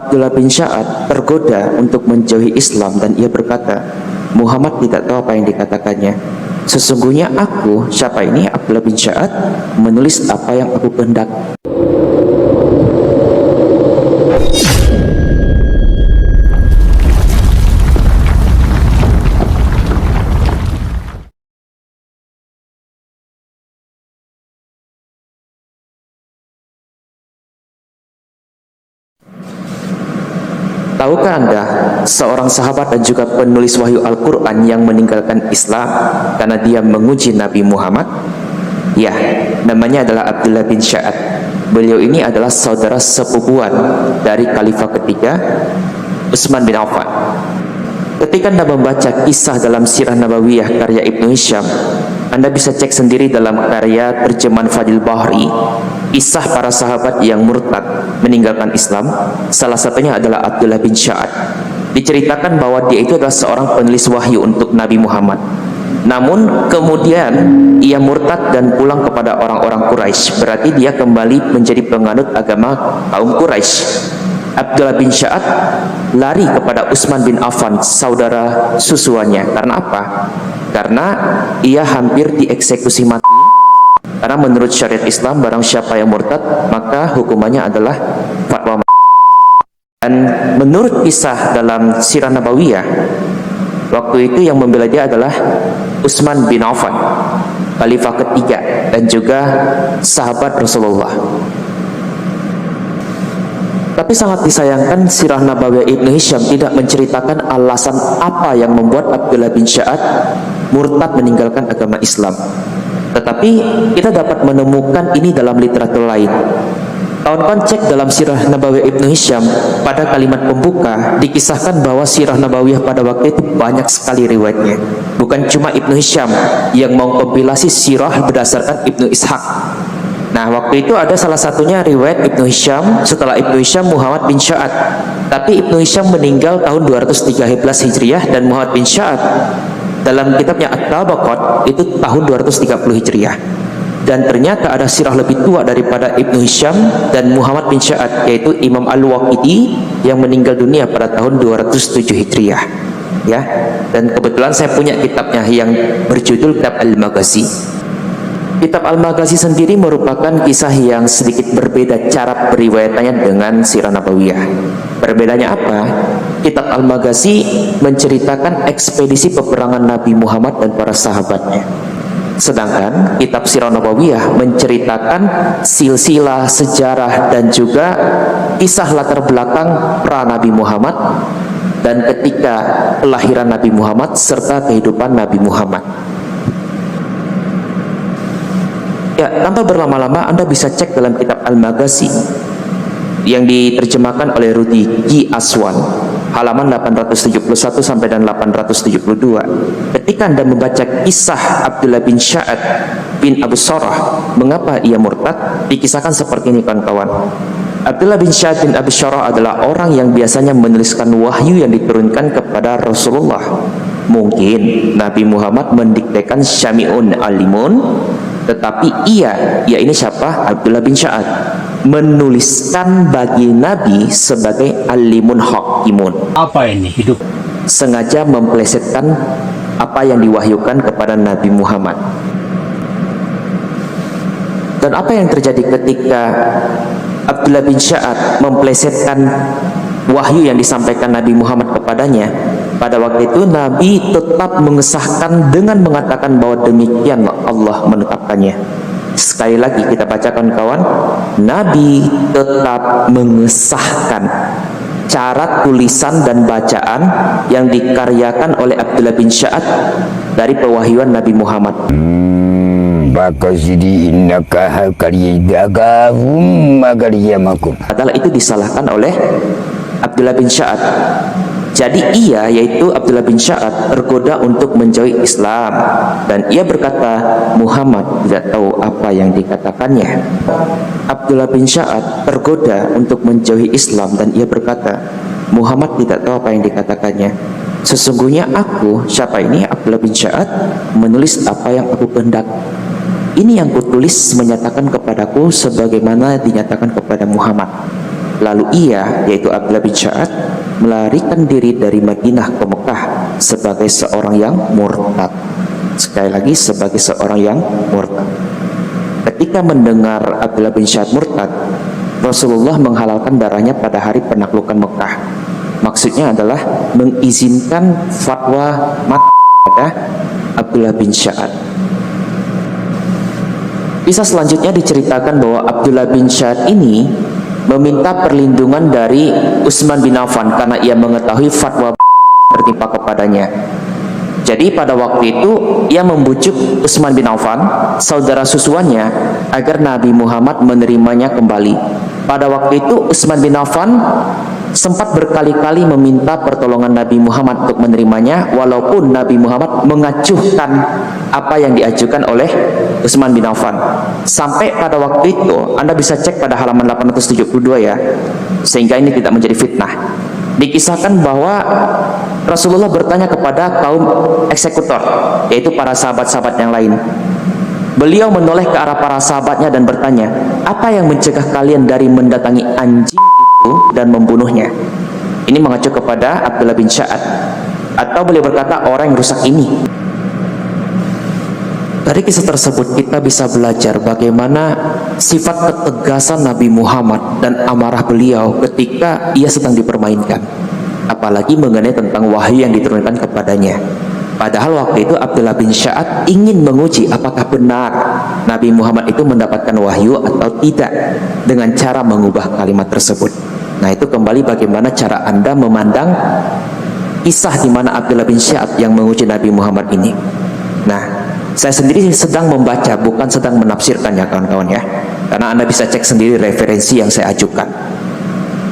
Abdullah bin Sya'ad tergoda untuk menjauhi Islam dan ia berkata, Muhammad tidak tahu apa yang dikatakannya. Sesungguhnya aku, siapa ini? Abdullah bin Sya'ad, menulis apa yang aku kehendak. Tahukah Anda seorang sahabat dan juga penulis wahyu Al-Quran yang meninggalkan Islam karena dia menguji Nabi Muhammad? Ya, namanya adalah Abdullah bin Sya'ad. Beliau ini adalah saudara sepupuan dari Khalifah ketiga Utsman bin Affan. Ketika Anda membaca kisah dalam Sirah Nabawiyah karya Ibnu Hisham, Anda bisa cek sendiri dalam karya terjemahan Fadil Bahri, kisah para sahabat yang murtad meninggalkan Islam. Salah satunya adalah Abdullah bin Sya'ad. Diceritakan bahwa dia itu adalah seorang penulis wahyu untuk Nabi Muhammad. Namun kemudian ia murtad dan pulang kepada orang-orang Quraisy. Berarti dia kembali menjadi penganut agama kaum Quraisy. Abdullah bin Sya'ad lari kepada Utsman bin Affan, saudara susuannya. Karena apa? Karena ia hampir dieksekusi mati. Karena menurut syariat Islam, barang siapa yang murtad, maka hukumannya adalah fatwa mati. Dan menurut kisah dalam Sirah Nabawiyah, waktu itu yang membela dia adalah Utsman bin Affan, Khalifah ketiga dan juga sahabat Rasulullah. Tapi sangat disayangkan Sirah Nabawiyah Ibnu Hisham tidak menceritakan alasan apa yang membuat Abdullah bin Sya'ad murtad meninggalkan agama Islam. Tetapi kita dapat menemukan ini dalam literatur lain. Kawan-kawan cek dalam Sirah Nabawiyah Ibnu Hisham, pada kalimat pembuka dikisahkan bahwa Sirah Nabawiyah pada waktu itu banyak sekali riwayatnya. Bukan cuma Ibnu Hisham yang mengkompilasi sirah berdasarkan Ibnu Ishaq. Nah, waktu itu ada salah satunya riwayat Ibnu Hisham, setelah Ibnu Hisham Muhammad bin Sya'ad. Tapi Ibnu Hisham meninggal tahun 213 Hijriah dan Muhammad bin Sya'ad dalam kitabnya At-Tabaqat itu tahun 230 Hijriah. Dan ternyata ada sirah lebih tua daripada Ibnu Hisham dan Muhammad bin Sya'ad, yaitu Imam Al-Waqidi yang meninggal dunia pada tahun 207 Hijriah. Ya, dan kebetulan saya punya kitabnya yang berjudul Kitab Al-Maghazi. Kitab Al-Maghazi sendiri merupakan kisah yang sedikit berbeda cara periwayatannya dengan Sirah Nabawiyah. Perbedaannya apa? Kitab Al-Maghazi menceritakan ekspedisi peperangan Nabi Muhammad dan para sahabatnya. Sedangkan kitab Sirah Nabawiyah menceritakan silsilah sejarah dan juga kisah latar belakang pra Nabi Muhammad dan ketika kelahiran Nabi Muhammad serta kehidupan Nabi Muhammad. Ya, tanpa berlama-lama Anda bisa cek dalam kitab Al-Maghazi yang diterjemahkan oleh Rudi G. Aswan, halaman 871 sampai dan 872. Ketika Anda membaca kisah Abdullah bin Sya'ad bin Abu Syarah, mengapa ia murtad, dikisahkan seperti ini kawan-kawan. Abdullah bin Sya'ad bin Abu Syarah adalah orang yang biasanya menuliskan wahyu yang diturunkan kepada Rasulullah. Mungkin Nabi Muhammad mendiktekan Syami'un Alimun, tetapi ia, ini siapa? Abdullah bin Sya'ad, menuliskan bagi Nabi sebagai alimun hakimun. Apa ini hidup? Sengaja memplesetkan apa yang diwahyukan kepada Nabi Muhammad. Dan apa yang terjadi ketika Abdullah bin Sya'ad memplesetkan wahyu yang disampaikan Nabi Muhammad kepadanya? Pada waktu itu Nabi tetap mengesahkan dengan mengatakan bahwa demikianlah Allah menetapkannya. Sekali lagi kita bacakan kawan, Nabi tetap mengesahkan cara tulisan dan bacaan yang dikaryakan oleh Abdullah bin Sya'ad dari pewahyuan Nabi Muhammad. Adalah itu disalahkan oleh Abdullah bin Sya'ad. Jadi ia, yaitu Abdullah bin Sya'ad, tergoda untuk menjauhi Islam dan ia berkata Muhammad tidak tahu apa yang dikatakannya. Abdullah bin Sya'ad tergoda untuk menjauhi Islam dan ia berkata Muhammad tidak tahu apa yang dikatakannya. Sesungguhnya aku, siapa ini? Abdullah bin Sya'ad, menulis apa yang aku kehendak. Ini yang kutulis menyatakan kepadaku sebagaimana dinyatakan kepada Muhammad. Lalu ia, yaitu Abdullah bin Sya'ad, melarikan diri dari Madinah ke Mekah sebagai seorang yang murtad. Sekali lagi, sebagai seorang yang murtad. Ketika mendengar Abdullah bin Sya'ad murtad, Rasulullah menghalalkan darahnya pada hari penaklukan Mekah. Maksudnya adalah mengizinkan fatwa mati pada Abdullah bin Sya'ad. Kisah selanjutnya diceritakan bahwa Abdullah bin Sya'ad ini meminta perlindungan dari Utsman bin Affan karena ia mengetahui fatwa tertimpa kepadanya. Jadi pada waktu itu ia membujuk Utsman bin Affan, saudara susuannya, agar Nabi Muhammad menerimanya kembali. Pada waktu itu Utsman bin Affan sempat berkali-kali meminta pertolongan Nabi Muhammad untuk menerimanya, walaupun Nabi Muhammad mengacuhkan apa yang diajukan oleh Utsman bin Affan. Sampai pada waktu itu, Anda bisa cek pada halaman 872 ya, sehingga ini tidak menjadi fitnah. Dikisahkan bahwa Rasulullah bertanya kepada kaum eksekutor, yaitu para sahabat-sahabat yang lain. Beliau menoleh ke arah para sahabatnya dan bertanya, apa yang mencegah kalian dari mendatangi anjing itu dan membunuhnya? Ini mengacu kepada Abdullah bin Sya'ad. Atau beliau berkata, orang yang rusak ini. Dari kisah tersebut kita bisa belajar bagaimana sifat ketegasan Nabi Muhammad dan amarah beliau ketika ia sedang dipermainkan, apalagi mengenai tentang wahyu yang diturunkan kepadanya. Padahal waktu itu Abdullah bin Sya'ad ingin menguji apakah benar Nabi Muhammad itu mendapatkan wahyu atau tidak dengan cara mengubah kalimat tersebut. Nah, itu kembali bagaimana cara Anda memandang kisah di mana Abdullah bin Sya'ad yang menguji Nabi Muhammad ini. Nah, saya sendiri sedang membaca, bukan sedang menafsirkan ya kawan-kawan ya, karena Anda bisa cek sendiri referensi yang saya ajukan.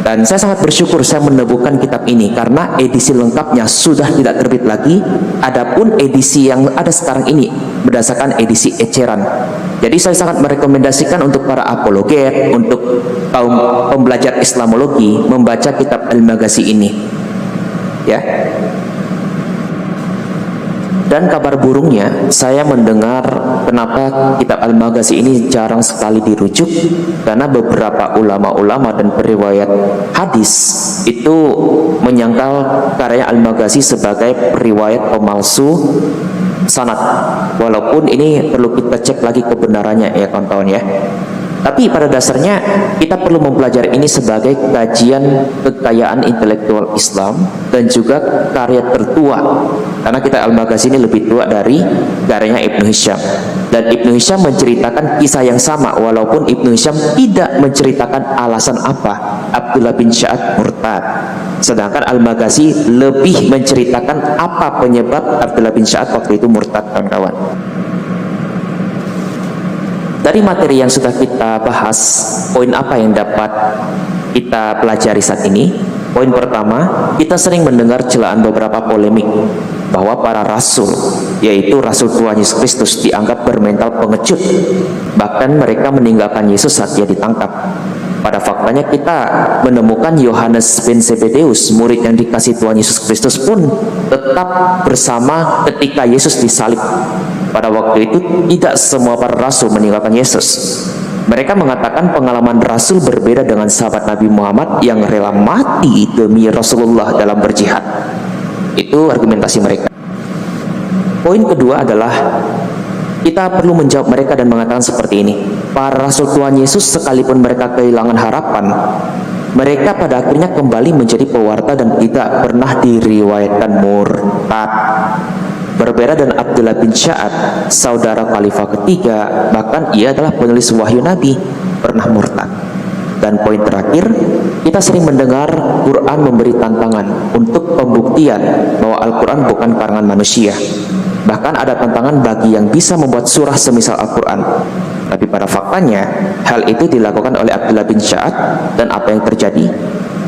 Dan saya sangat bersyukur saya menemukan kitab ini, karena edisi lengkapnya sudah tidak terbit lagi. Adapun edisi yang ada sekarang ini berdasarkan edisi eceran. Jadi saya sangat merekomendasikan untuk para apologet, untuk kaum pembelajar Islamologi membaca kitab Al-Maghazi ini ya. Dan kabar burungnya, saya mendengar kenapa kitab Al-Maghazi ini jarang sekali dirujuk, karena beberapa ulama-ulama dan periwayat hadis itu menyangkal karya Al-Maghazi sebagai periwayat pemalsu sanad. Walaupun ini perlu kita cek lagi kebenarannya ya kawan-kawan ya. Tapi pada dasarnya kita perlu mempelajari ini sebagai kajian kekayaan intelektual Islam dan juga karya tertua. Karena kita Al-Maghazi ini lebih tua dari karyanya Ibnu Hisham. Dan Ibnu Hisham menceritakan kisah yang sama, walaupun Ibnu Hisham tidak menceritakan alasan apa Abdullah bin Sya'ad murtad. Sedangkan Al-Maghazi lebih menceritakan apa penyebab Abdullah bin Sya'ad waktu itu murtad, kawan-kawan. Dari materi yang sudah kita bahas, poin apa yang dapat kita pelajari saat ini? Poin pertama, kita sering mendengar celaan beberapa polemik bahwa para rasul, yaitu Rasul Tuhan Yesus Kristus, dianggap bermental pengecut. Bahkan mereka meninggalkan Yesus saat dia ditangkap. Pada faktanya kita menemukan Yohanes bin Zebedeus, murid yang dikasih Tuhan Yesus Kristus pun tetap bersama ketika Yesus disalib. Pada waktu itu tidak semua para rasul meninggalkan Yesus. Mereka mengatakan pengalaman rasul berbeda dengan sahabat Nabi Muhammad yang rela mati demi Rasulullah dalam berjihad. Itu argumentasi mereka. Poin kedua adalah kita perlu menjawab mereka dan mengatakan seperti ini. Para rasul Tuhan Yesus sekalipun mereka kehilangan harapan, mereka pada akhirnya kembali menjadi pewarta dan tidak pernah diriwayatkan murtad. Berbeda dengan Abdullah bin Sya'ad, saudara khalifah ketiga, bahkan ia adalah penulis wahyu Nabi, pernah murtad. Dan poin terakhir, kita sering mendengar Quran memberi tantangan untuk pembuktian bahwa Al-Quran bukan karangan manusia. Bahkan ada tantangan bagi yang bisa membuat surah semisal Al-Quran. Tapi pada faktanya, hal itu dilakukan oleh Abdullah bin Sya'ad. Dan apa yang terjadi?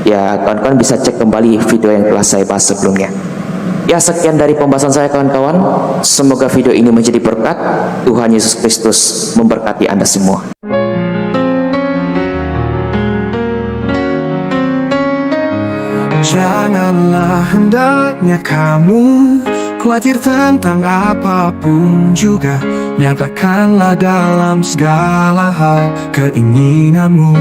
Ya, kawan-kawan bisa cek kembali video yang telah saya bahas sebelumnya. Ya, sekian dari pembahasan saya kawan-kawan. Semoga video ini menjadi berkat. Tuhan Yesus Kristus memberkati Anda semua. Janganlah hendaknya kamu khawatir tentang apapun juga. Nyatakanlah dalam segala hal keinginanmu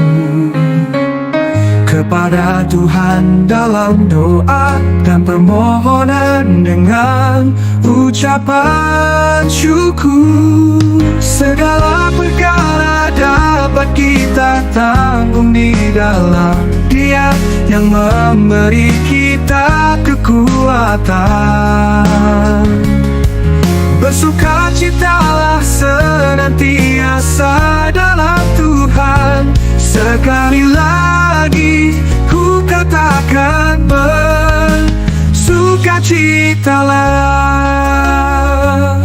kepada Tuhan dalam doa dan permohonan dengan ucapan syukur. Segala perkara dapat kita tanggung di dalam Dia yang memberi kita kekuatan. Bersukacitalah senantiasa dalam Tuhan. Sekali lagi ku katakan bersukacitalah.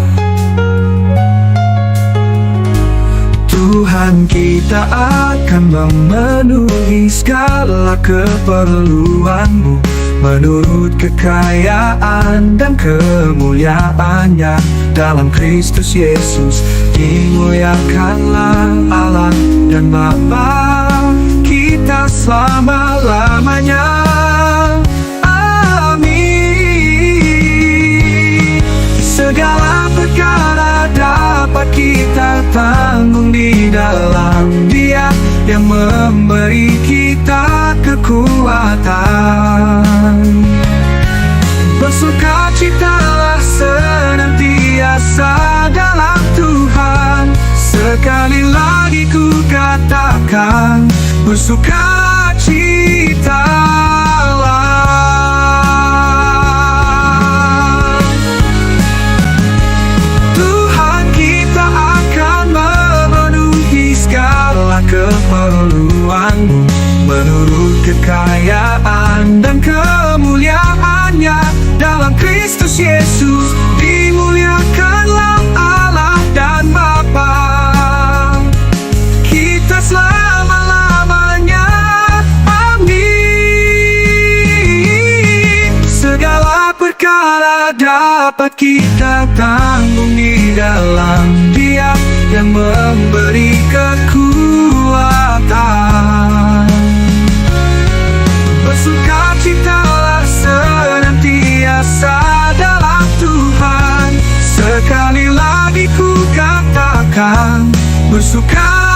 Tuhan kita akan memenuhi segala keperluanmu menurut kekayaan dan kemuliaannya dalam Kristus Yesus. Dimuliakanlah Allah dan Bapa kita selama-lamanya. Amin. Segala perkara dapat kita tanggung di dalam Dia yang memberi kita kekuatan. Bersukacitalah senantiasa dalam Tuhan. Sekali lagi ku katakan bersukacitalah. Tuhan kita akan memenuhi segala keperluanmu menurut kekayaan dan kemuliaannya dalam Kristus Yesus. Dimuliakanlah Allah dan Bapa kita selama-lamanya. Amin. Segala perkara dapat kita tanggung di dalam Dia yang memberi kekuatan. Bersukacitalah senantiasa dalam Tuhan. Sekali lagi ku katakan bersuka